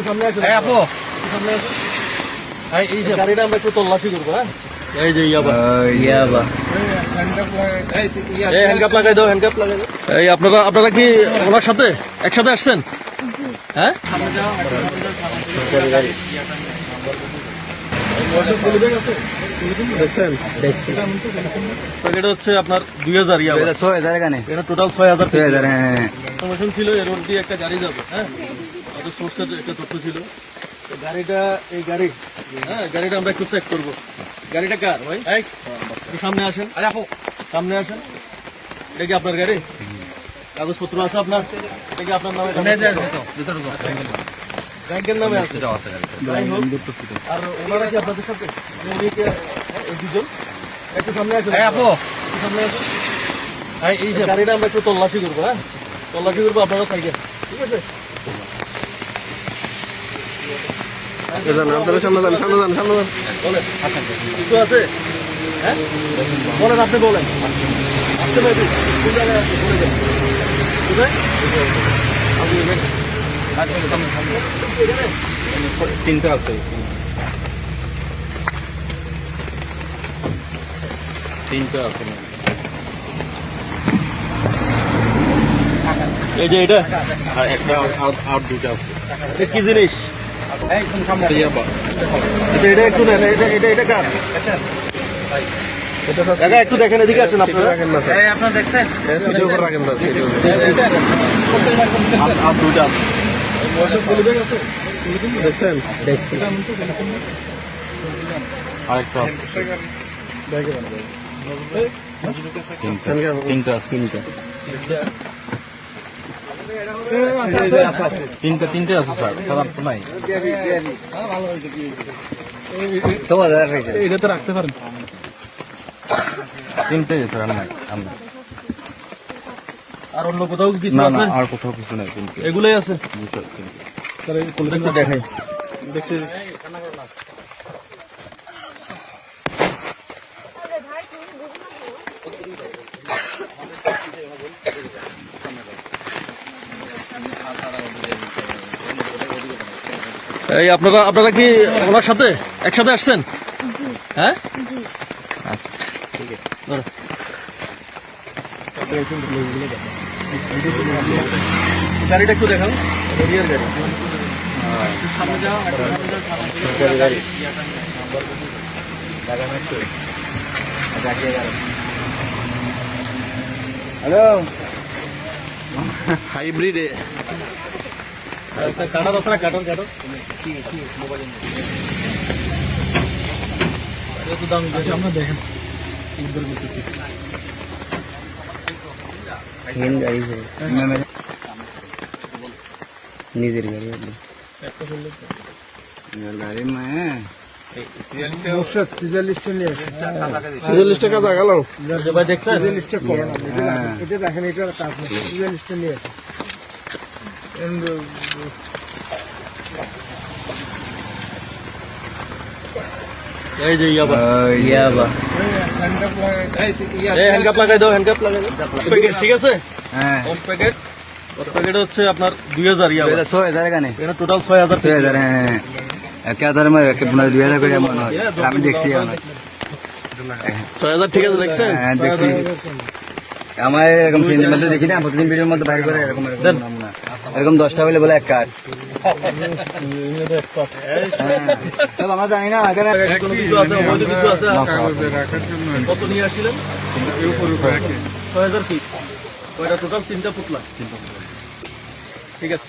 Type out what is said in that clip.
সামনে আসুন আপু, সামনে আসুন। এই যে গাড়িটা আমরা একটু তল্লাশি করবো। হ্যাঁ, এই যে ইয়াবা হ্যান্ডকাপ লাগাই দাও, হ্যান্ডকাপ লাগাই দাও। এই আপনারা কি ওনার সাথে একসাথে আসছেন? হ্যাঁ, দেখছেন হচ্ছে আপনার 2000 এটা টোটাল 6000 ইনফরমেশন ছিল। এর ওর দিয়ে একটা গাড়ি যাবে। হ্যাঁ, আমাদের সোর্সের একটা তথ্য ছিল। গাড়িটা এই গাড়ি, হ্যাঁ, গাড়িটা আমরা একটু চেক করবো। গাড়িটা কার ভাই? একটু সামনে আসেন, সামনে আসেন। এটা কি আপনার গাড়ি? কাগজপত্র আছে আপনার? এটা কি আপনার নামে? ব্যাংকের নামে আছে। আর ওনারা কি আপনাদের সাথে? দুজন একটু সামনে আসেন, সামনে আসেন। এই যে গাড়িটা আমরা একটু তল্লাশি করবো। হ্যাঁ, তল্লাশি করবো, আপনারা থাকেন, ঠিক আছে? আপনারা সামনে যান, সামনে যান, সামনে যান। বলেন কিছু আছে? হ্যাঁ, বলেন, আপনি বলেন। আসতে পারি কোন জায়গায় আছে বলে দেন। কোথায়? তিনটা আছে, তিনটা আছে। এই যে এটা আর একটা আর দুটা আছে। এটা কি জিনিস? এটা একটু নেন। এটা কার? একটু দেখেন, এদিকে আসেন আপনারা। আপনারা দেখছেন? আর দুটা আছে। দেখছেন? দেখছি। আরেকটা আছে। তিনটা আছে। তিনটে আছে স্যার, সাধারণত নাই। এটা তো রাখতে পারেন। তিনটে স্যার, আর অন্য কোথাও কিছু আছে? আর কোথাও কিছু নাই, এগুলোই আছে স্যার। একটু দেখাই, দেখছি। এই আপনারা কি ওনার সাথে একসাথে আসছেন? হ্যাঁ, গাড়িটা একটু দেখান। গাড়ি হ্যালো, হাইব্রিড কাটার আছে না? কাটার মোবাইল দাম আমরা দেখেন নিজের গাড়ি গাড়ি মায়ে 46 টাকা গেল ভাই। দেখছেন? এটা দেখেন, এটা 46 নিয়ে এই যে ইয়াবা হ্যান্ডকাপ লাগাই দাও, হ্যান্ডকাপ লাগাই দাও। ঠিক আছে, 10 প্যাকেট হচ্ছে আপনার 2000 ইয়াবা। এটা টোটাল 6000। আমি দেখছি 6000। ঠিক আছে, দেখছেন? দেখছি। আমার এরকম সিনেমাতে দেখি না, প্রতিদিন ভিডিওর মধ্যে বাইরে করে এরকম এরকম 10টা হলে বলে এক কাঠ। আমরা জানি না কত নিয়ে আসছিলেন। 6000 পিস, ওইটা টোটাল 3টা পুতলা। ঠিক আছে।